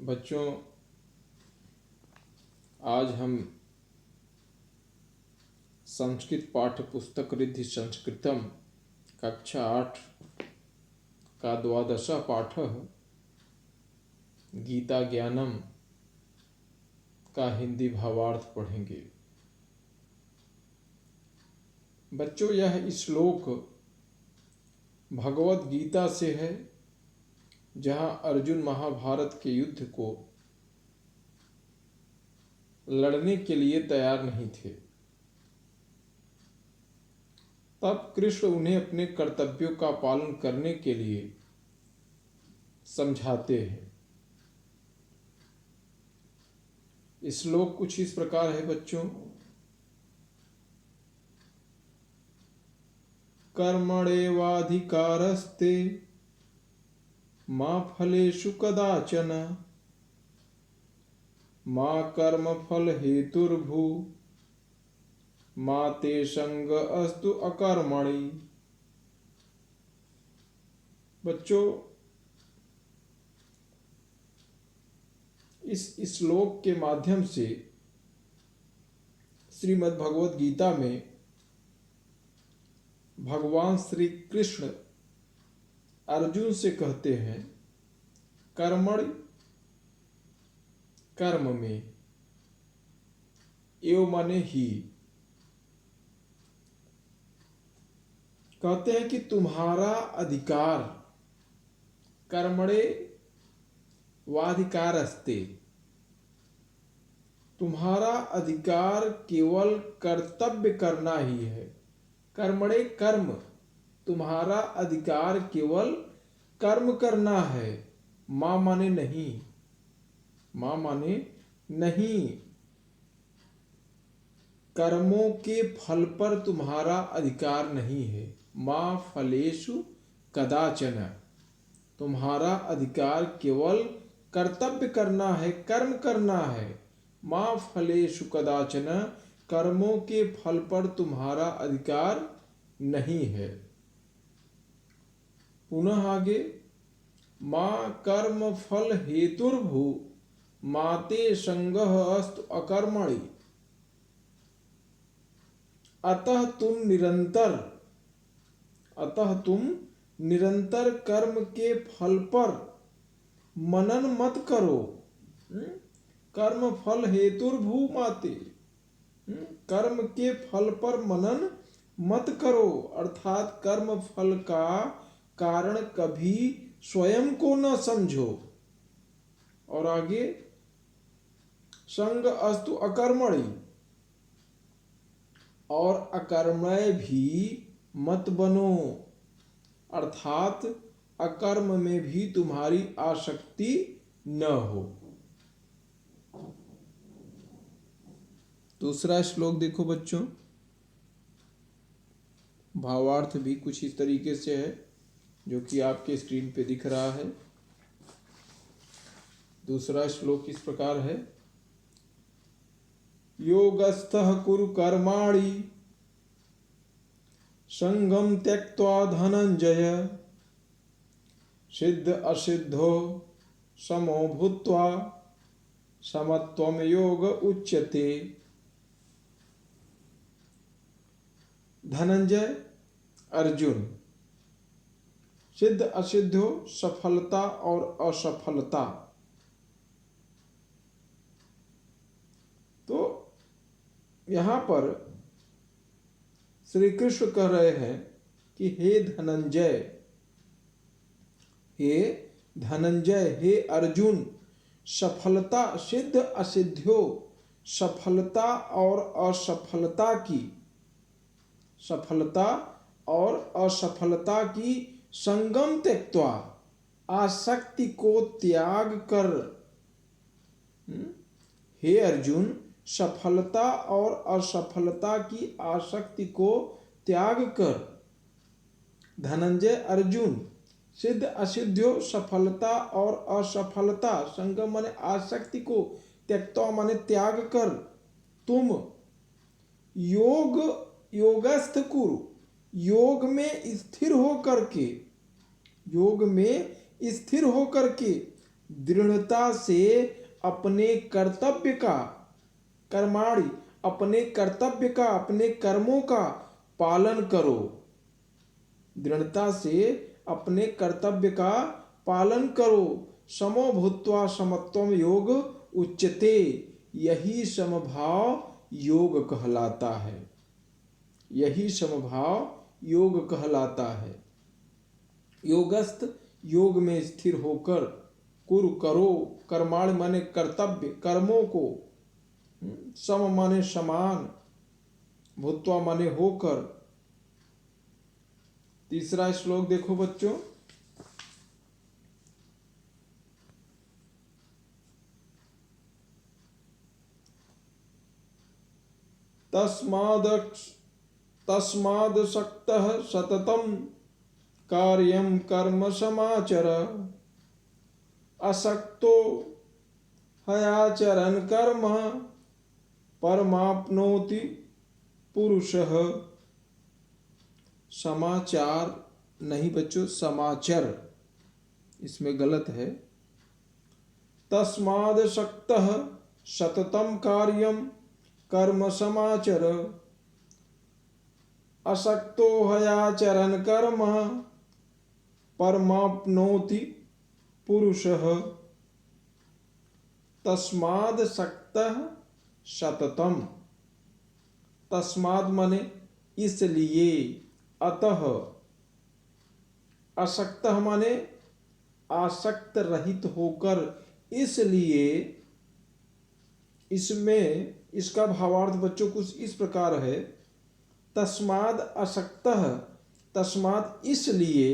बच्चों, आज हम संस्कृत पाठ्य पुस्तक रिद्धि संस्कृतम कक्षा 8 का 12वां पाठ गीता ज्ञानम का हिंदी भावार्थ पढ़ेंगे। बच्चों, यह श्लोक भगवत गीता से है, जहां अर्जुन महाभारत के युद्ध को लड़ने के लिए तैयार नहीं थे। तब कृष्ण उन्हें अपने कर्तव्यों का पालन करने के लिए समझाते हैं। श्लोक कुछ इस प्रकार है बच्चों। कर्मणेवाधिकारस्ते मा फलेषु कदाचन मा कर्मफल हेतुर्भू मा ते संग अस्तु अकर्मणि। बच्चों, इस श्लोक के माध्यम से श्रीमद् भगवत गीता में भगवान श्री कृष्ण अर्जुन से कहते हैं, कर्मणि कर्म में, एव माने ही, कहते हैं कि तुम्हारा अधिकार, कर्मणे वाधिकारस्ते, तुम्हारा अधिकार केवल कर्तव्य करना ही है। कर्मणे कर्म, तुम्हारा अधिकार केवल कर्म करना है। मां माने नहीं, मां माने नहीं, कर्मों के फल पर तुम्हारा अधिकार नहीं है। मां फलेषु कदाचन, तुम्हारा अधिकार केवल कर्तव्य करना है, कर्म करना है। मां फलेषु कदाचन, कर्मों के फल पर तुम्हारा अधिकार नहीं है। पुनः आगे, मां कर्म फल हेतुर्भू माते संगः अस्तु अकर्मणि। अतः तुम निरंतर कर्म के फल पर मनन मत करो। कर्म फल हेतुर्भू माते, कर्म के फल पर मनन मत करो, अर्थात कर्म फल का कारण कभी स्वयं को न समझो। और आगे, संग अस्तु अकर्मणि, और अकर्मण्य भी मत बनो, अर्थात अकर्म में भी तुम्हारी आसक्ति न हो। दूसरा श्लोक देखो बच्चों, भावार्थ भी कुछ इस तरीके से है, जो कि आपके स्क्रीन पे दिख रहा है। दूसरा श्लोक इस प्रकार है, योगस्थः कुरु कर्माणि संगम त्यक्त्वा धनंजय सिद्ध असिद्धो समो भूत्वा समत्वम योग उच्यते। धनंजय अर्जुन, सिद्ध असिद्धो सफलता और असफलता। तो यहां पर श्री कृष्ण कह रहे हैं कि हे धनंजय, हे अर्जुन, सफलता, सिद्ध असिद्ध्यो, सफलता और असफलता की, सफलता और असफलता की संगम त्यक्त्वा, आसक्ति को त्याग कर। हे अर्जुन, सफलता और असफलता की आसक्ति को त्याग कर। धनंजय अर्जुन, सिद्ध असिद्ध्यो, सफलता और असफलता, संगम माने आसक्ति को, त्यक्त्वा माने त्याग कर, तुम योगस्थ कुरु, योग में स्थिर होकर के, योग में स्थिर होकर के, दृढ़ता से अपने कर्तव्य का, कर्माणि, अपने कर्तव्य का, अपने कर्मों का पालन करो। दृढ़ता से अपने कर्तव्य का पालन करो। समो भूत्वा समत्वम योग उच्यते, यही समभाव योग कहलाता है। यही समभाव योग कहलाता है। योगस्थ, योग में स्थिर होकर, कुरु करो, कर्माणि माने कर्तव्य, कर्मों को, सम माने समान, भूत्वा माने होकर। तीसरा श्लोक देखो बच्चों, तस्मादसक्तः सततं कार्यं कर्म समाचर, असक्तो हयाचरन् कर्म परमाप्नोति पुरुषः। समाचार नहीं बच्चों, समाचर, इसमें गलत है। तस्मादसक्तः सततं कार्यं कर्म समाचर, असक्तो हयाचरन् कर्म परमाप्नोति पुरुषः। तस्माद् सक्तः सततम, तस्माद् माने इसलिए, अतः, असक्तः माने आसक्त रहित होकर, इसलिए। इसमें इसका भावार्थ बच्चों कुछ इस प्रकार है, तस्माद् असक्तः, तस्माद् इसलिए,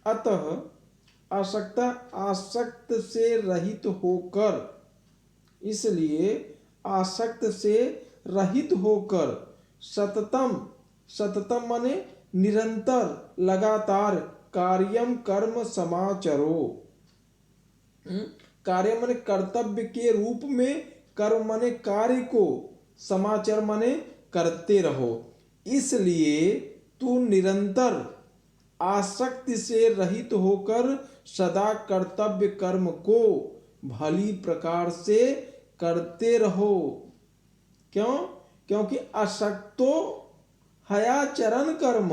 अतः आसक्त, आसक्त से रहित होकर, इसलिए आसक्त से रहित होकर, सततम, सततम माने निरंतर, लगातार, कार्यम कर्म समाचरो, कार्य माने कर्तव्य के रूप में, कर्म माने कार्य को, समाचार माने करते रहो। इसलिए तू निरंतर आसक्ति से रहित होकर सदा कर्तव्य कर्म को भली प्रकार से करते रहो। क्यों? क्योंकि असक्तो हयाचरन् कर्म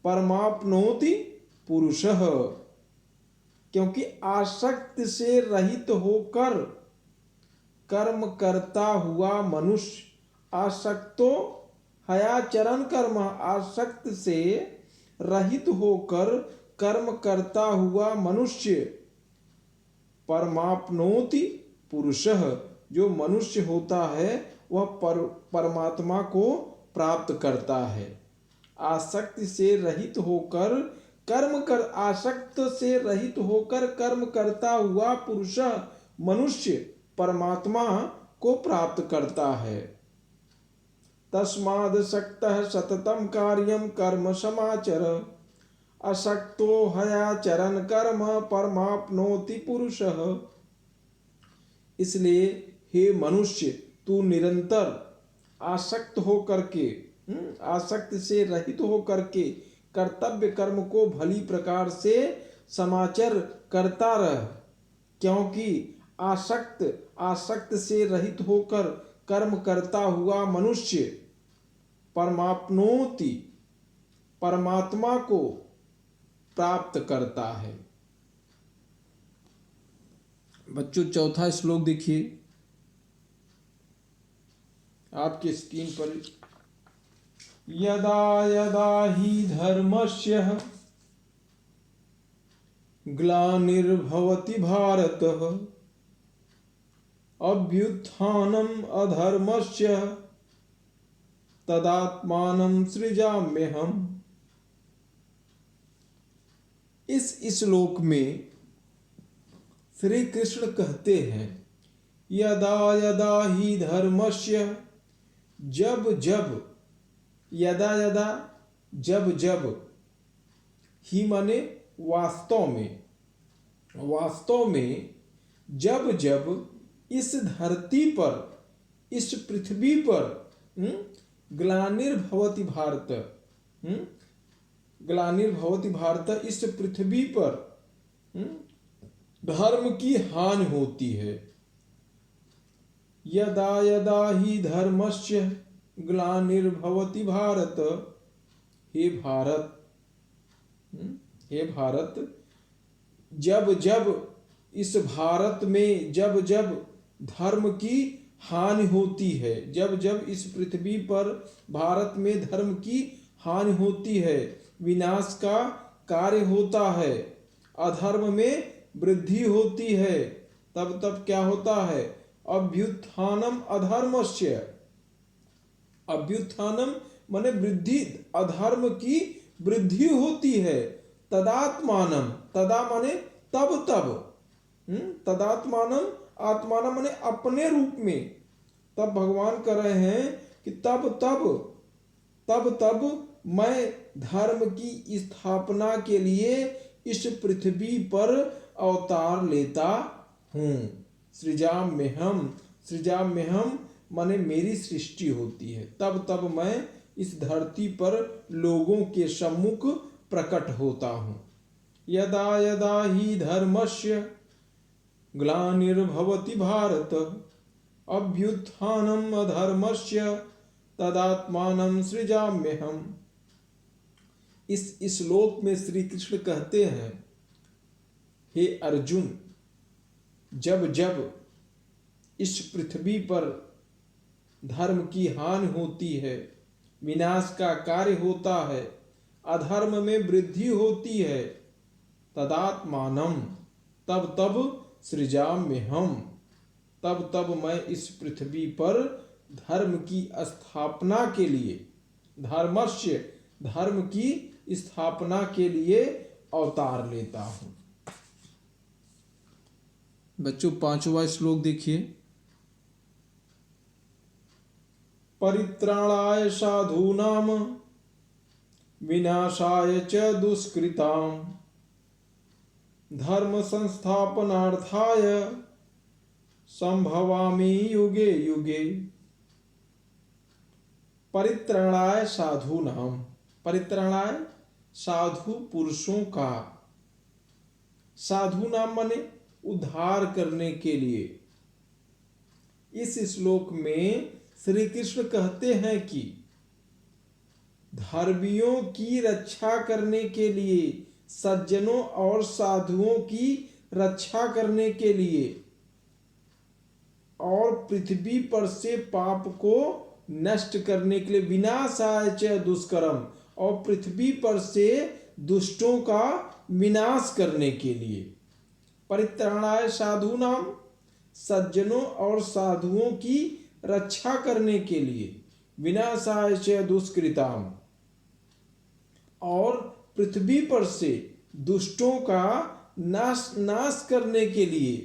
परमाप्नोति पुरुषः, क्योंकि आसक्त से रहित होकर कर्म करता हुआ मनुष्य, आसक्तो हयाचरन् कर्म, आसक्त से रहित होकर कर्म करता हुआ मनुष्य, परमाप्नोति पुरुषः, जो मनुष्य होता है वह परमात्मा को प्राप्त करता है। आसक्ति से रहित होकर कर्म कर, आसक्त से रहित होकर कर्म करता हुआ पुरुष, मनुष्य परमात्मा को प्राप्त करता है। तस्माद् सक्तः सततं कार्यं कर्म समाचर, असक्तो हयाचरन् कर्म परमाप्नोति पुरुषः। इसलिए हे मनुष्य, तू निरंतर आसक्त हो करके, आसक्त से रहित हो करके कर्तव्य कर्म को भली प्रकार से समाचर करता रह, क्योंकि आसक्त से रहित होकर कर्म करता हुआ मनुष्य परमाप्नोति, परमात्मा को प्राप्त करता है। बच्चों चौथा श्लोक देखिए आपकी स्क्रीन पर, यदा यदा हि धर्मस्य ग्लानिर्भवति भारत, अभ्युत्थानम् अधर्मस्य तदात्मानं सृजाम्यहम्। इस श्लोक में श्री कृष्ण कहते हैं, यदा यदा हि धर्मस्य, जब जब, यदा यदा जब जब, ही माने वास्तव में, वास्तव में जब जब इस धरती पर, इस पृथ्वी पर ग्लानिर्भवति भारत, ग्लानिर्भवति भारत, इस पृथ्वी पर धर्म की हानि होती है। यदा यदा ही धर्मस्य ग्लानिर्भवति भारत। हे भारत, हे भारत, जब जब इस भारत में जब जब धर्म की हानि होती है, जब जब इस पृथ्वी पर भारत में धर्म की हानि होती है, विनाश का कार्य होता है, अधर्म में वृद्धि होती है, तब तब क्या होता है? अभ्युत्थानम अधर्मस्य। अभ्युत्थानम माने वृद्धि, अधर्म की वृद्धि होती है। तदात्मानम, तदा माने तब तब, तदात्मानम, आत्मानम माने अपने रूप में। तब भगवान कह रहे हैं कि तब तब, तब तब मैं धर्म की स्थापना के लिए इस पृथ्वी पर अवतार लेता हूँ। सृजाम्यहम्, सृजाम्यहम् माने मेरी सृष्टि होती है, तब तब मैं इस धरती पर लोगों के सम्मुख प्रकट होता हूँ। यदा यदा ही धर्मस्य ग्लानिर्भवति भारत, अभ्युत्थानम अधर्मस्य तदात्मानं सृजाम्यहम्। इस श्लोक में श्री कृष्ण कहते हैं, हे अर्जुन, जब जब इस पृथ्वी पर धर्म की हानि होती है, विनाश का कार्य होता है, अधर्म में वृद्धि होती है, तदात्मानम, तब तब सृजाम्यहम्, तब तब मैं इस पृथ्वी पर धर्म की स्थापना के लिए, धर्मस्य, धर्म की स्थापना के लिए अवतार लेता हूँ। बच्चों 5वां श्लोक देखिए। परित्राणाय साधूनाम विनाशाय च दुष्कृताम धर्म संस्थापनार्थाय संभवामि युगे युगे। परित्राणाय साधूनाम, परित्राणाय साधु पुरुषों का, साधु नाम माने उद्धार करने के लिए। इस श्लोक में श्री कृष्ण कहते हैं कि धर्मियों की रक्षा करने के लिए, सज्जनों और साधुओं की रक्षा करने के लिए, और पृथ्वी पर से पाप को नष्ट करने के लिए, विनाशाय च दुष्कर्म, और पृथ्वी पर से दुष्टों का विनाश करने के लिए। परित्राणाय साधूनाम, सज्जनों और साधुओं की रक्षा करने के लिए, विनाशाय च दुष्कृताम, और पृथ्वी पर से दुष्टों का नाश करने के लिए,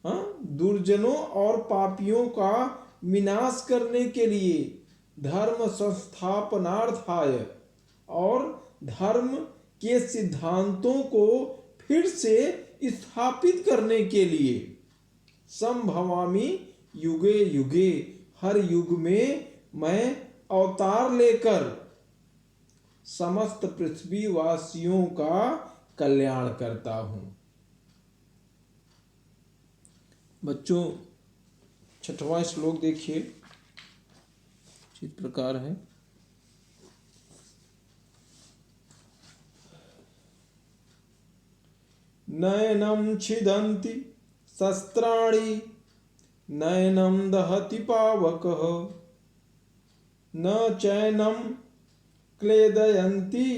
दुर्जनों और पापियों का विनाश करने के लिए, धर्म संस्थापनार्थाय, और धर्म के सिद्धांतों को फिर से स्थापित करने के लिए, संभवामि युगे युगे, हर युग में मैं अवतार लेकर समस्त पृथ्वी वासियों का कल्याण करता हूं। बच्चों 6वां श्लोक देखिए, इस प्रकार है। नयनं छिदन्ति शस्त्राणि नयनं दहति पावकः न चैनं क्लेदयन्ति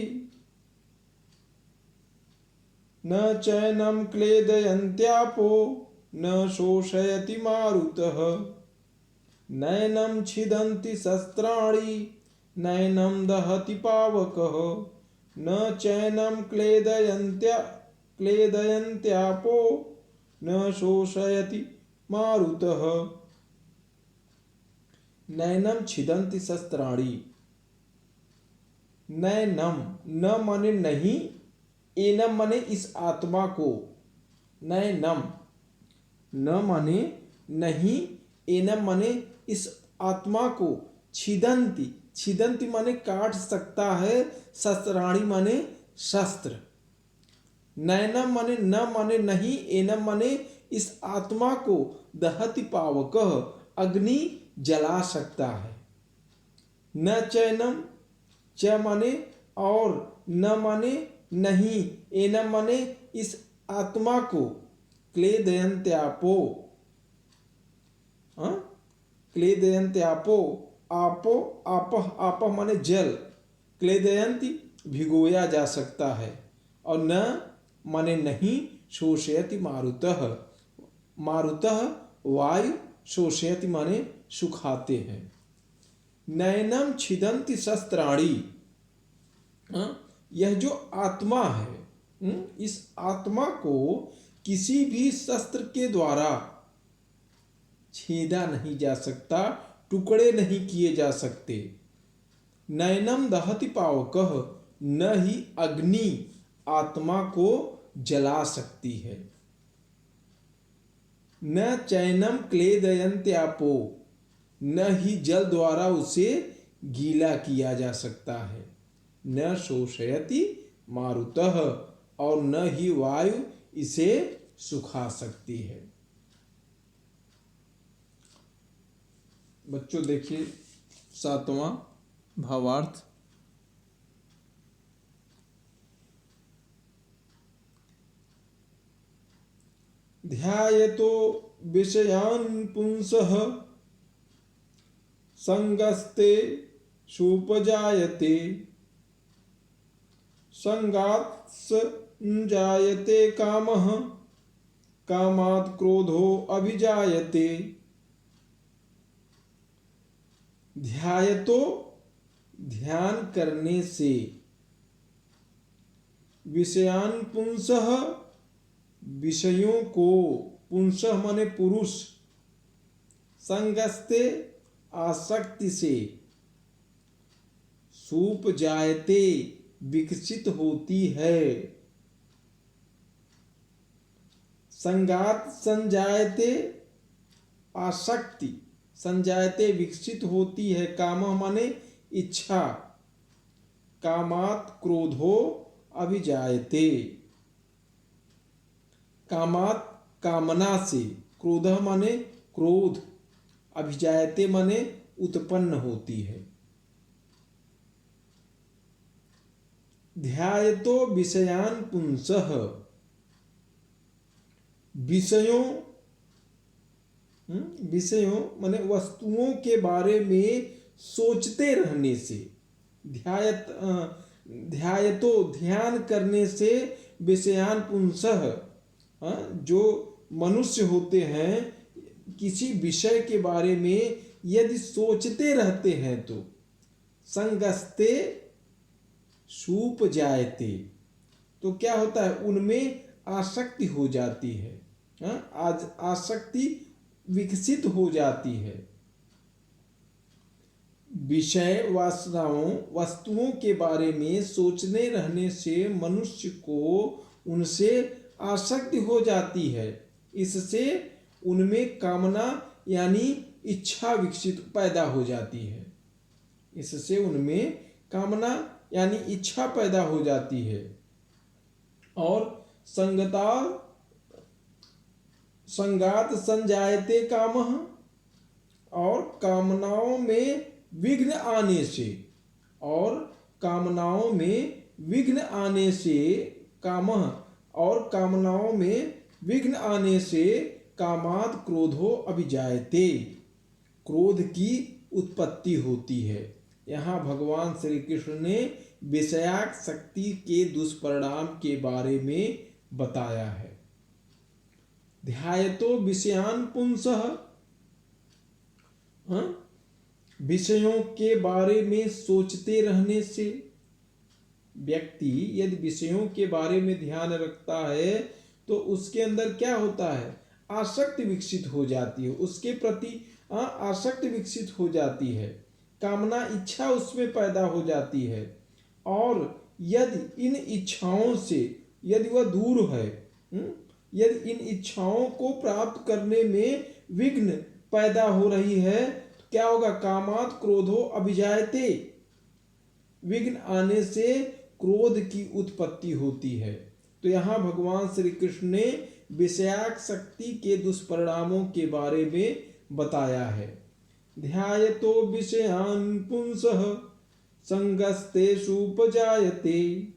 न चैनं क्लेदयन्त्यापो न शोषयति मारुतः। नयनं छिदन्ति शस्त्राणि नयनं दहति पावकः न चैनं क्लेदयन्त्यापो न शोषयति मारुतः। नैनम छिदन्ति शस्त्राणि, नैनम, न माने नहीं, एनम माने इस आत्मा को, नैनम न माने नहीं, एनम माने इस आत्मा को, छिदन्ति, छिदन्ति माने काट सकता है, शस्त्राणि माने शस्त्र, नैनम माने न माने नहीं, एनम माने इस आत्मा को, दहति पावक अग्नि जला सकता है। न चैनम, च माने और, न माने नहीं, एनम माने इस आत्मा को, क्लेदयन्त्यापो, क्लेदयन्त्यापो, आपो आपह, आपह माने जल, क्लेदयन्ति भिगोया जा सकता है, और न माने नहीं, शोषयति मारुतः, मारुतः वायु, शोषयति माने सुखाते हैं। नैनम छिदन्ति शस्त्राणि, यह जो आत्मा है, इस आत्मा को किसी भी शस्त्र के द्वारा छेदा नहीं जा सकता, टुकड़े नहीं किए जा सकते। नैनम दहति पावकः, न ही अग्नि आत्मा को जला सकती है। न चैनम क्लेदयन्त्यापो, न ही जल द्वारा उसे गीला किया जा सकता है। न शोषयति मारुतः, और न ही वायु इसे सुखा सकती है। बच्चों देखिए 7वां भावार्थ। ध्यायतो विषयान् पुंसः संगस्ते सुपजायते, संगात् संजायते कामः, कामात् क्रोधो अभिजायते। ध्यायतो ध्यान करने से, विषयान पुंसः विषयों को, पुंसः माने पुरुष, संगस्ते आसक्ति से, सूप जायते विकसित होती है, संगात संजायते आसक्ति, संजायते विकसित होती है, काम माने इच्छा, कामात क्रोधो अभिजायते, कामात कामना से, क्रोध माने क्रोध, अभिजायते माने उत्पन्न होती है। ध्यायतो विषयान पुंसः, विषयों, विषयों माने वस्तुओं के बारे में सोचते रहने से, ध्यायतो ध्यान करने से, विषयान पुंसः जो मनुष्य होते हैं, किसी विषय के बारे में यदि सोचते रहते हैं तो, संगस्ते सूप जायते, तो क्या होता है, उनमें आसक्ति हो जाती है, आज आसक्ति विकसित हो जाती है। विषय वासनाओं, वस्तुओं के बारे में सोचने रहने से मनुष्य को उनसे आसक्ति हो जाती है, इससे उनमें कामना यानी इच्छा विकसित पैदा हो जाती है, इससे उनमें कामना यानी इच्छा पैदा हो जाती है। और संगता संगात संजायते कामः, और कामनाओं में विघ्न आने से, और कामनाओं में विघ्न आने से, कामः और कामनाओं में विघ्न आने से, कामात् क्रोधो अभिजायते, क्रोध की उत्पत्ति होती है। यहाँ भगवान श्री कृष्ण ने विषयासक्ति के दुष्परिणाम के बारे में बताया है। ध्यायतो विषयान पुंसः, विषयों के बारे में सोचते रहने से, व्यक्ति यदि विषयों के बारे में ध्यान रखता है तो उसके अंदर क्या होता है, आसक्ति विकसित हो जाती है, उसके प्रति आसक्ति विकसित हो जाती है, कामना इच्छा उसमें पैदा हो जाती है। और यदि इन इच्छाओं से यदि वह दूर है, यदि इन इच्छाओं को प्राप्त करने में विघ्न पैदा हो रही है, तो क्या होगा, कामात् क्रोधो अभिजायते, विघ्न आने से क्रोध की उत्पत्ति होती है। तो यहाँ भगवान श्री कृष्ण ने विषयासक्ति के दुष्परिणामों के बारे में बताया है। ध्यायतो विषयान् पुंसः संगस्तेषुपजायते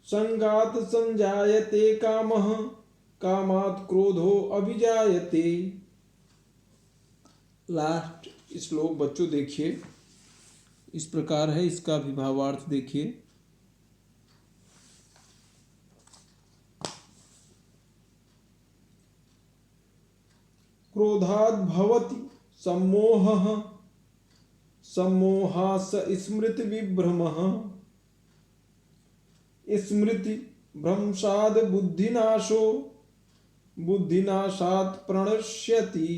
संगात् संजायते कामः कामात् क्रोधो अभिजायते। लास्ट श्लोक बच्चों देखिए, इस प्रकार है, इसका भी भावार्थ देखिए। क्रोधाद् भवति सम्मोहः सम्मोहात् स्मृति विभ्रमः स्मृति भ्रंशाद् बुद्धिनाशो बुद्धिनाशात् प्रणश्यति।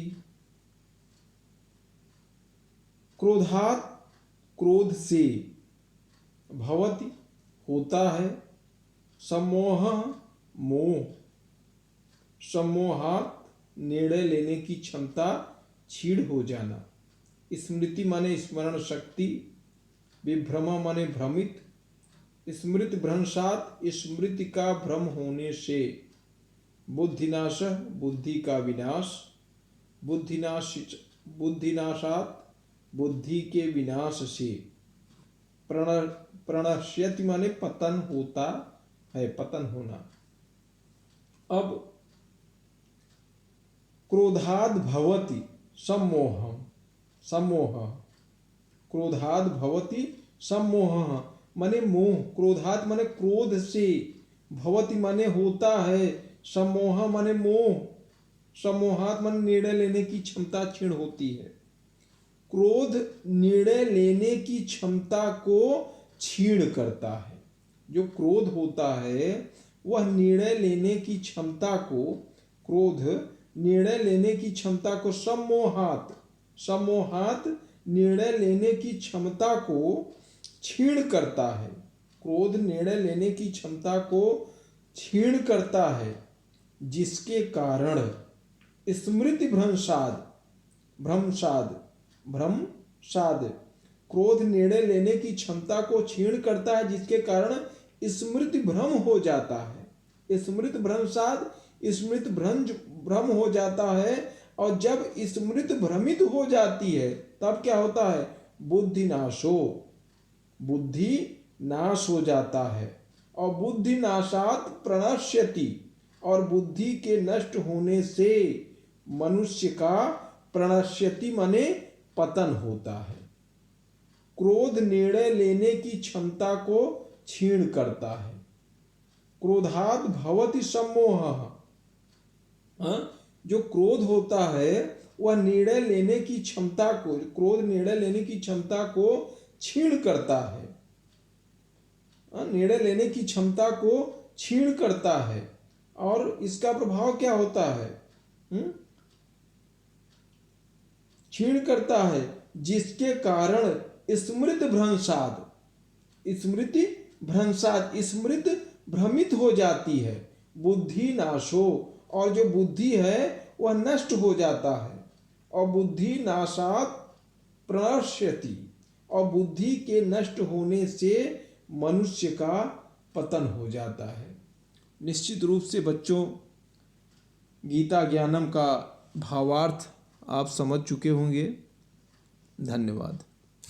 क्रोधात् क्रोध से, भवति होता है, सम्मोह मोह, सम्मोहात् निर्णय लेने की क्षमता क्षीण हो जाना, स्मृति माने स्मरण शक्ति, विभ्रम माने भ्रमित, स्मृति भ्रंशात स्मृति का भ्रम होने से, बुद्धिनाश बुद्धि का विनाश, बुद्धिनाशात बुद्धि के विनाश से, प्रणश्यति माने पतन होता है, पतन होना। अब क्रोधाद् भवति सम्मोहम्, सम्मोह, क्रोधाद् भवति सम्मोह माने मोह, क्रोधात् माने क्रोध से, भवति माने होता है, सम्मोह माने मोह, सम्मोहात् माने निर्णय लेने की क्षमता क्षीण होती है। क्रोध निर्णय लेने की क्षमता को क्षीण करता है। जो क्रोध होता है वह निर्णय लेने की क्षमता को, क्रोध निर्णय लेने की क्षमता को, सम्मोहात्, सम्मोहात् निर्णय लेने की क्षमता को क्षीण करता है। क्रोध निर्णय लेने की क्षमता को क्षीण करता है, जिसके कारण स्मृति भ्रंशाद, भ्रंशाद, भ्रंशाद, क्रोध निर्णय लेने की क्षमता को क्षीण करता है, जिसके कारण स्मृति भ्रम हो जाता है। स्मृति भ्रंशाद, स्मृति भ्रम हो जाता है, और जब स्मृति भ्रमित हो जाती है तब क्या होता है, बुद्धि नाशो, बुद्धि नाश हो जाता है, और बुद्धि नाशात प्रणश्यति, और बुद्धि के नष्ट होने से मनुष्य का प्रणश्यति माने पतन होता है। क्रोध निर्णय लेने की क्षमता को क्षीण करता है। क्रोधाद् भवति सम्मोहः, जो क्रोध होता है वह निर्णय लेने की क्षमता को, क्रोध निर्णय लेने की क्षमता को क्षीण करता है, निर्णय लेने की क्षमता को क्षीण करता है। और इसका प्रभाव क्या होता है, क्षीण करता है, जिसके कारण स्मृति भ्रंशाद, स्मृति भ्रंशाद, स्मृति भ्रमित हो जाती है, बुद्धि नाशो, और जो बुद्धि है वह नष्ट हो जाता है, और बुद्धि नाशात प्रणश्यति, और बुद्धि के नष्ट होने से मनुष्य का पतन हो जाता है। निश्चित रूप से बच्चों गीता ज्ञानम का भावार्थ आप समझ चुके होंगे। धन्यवाद।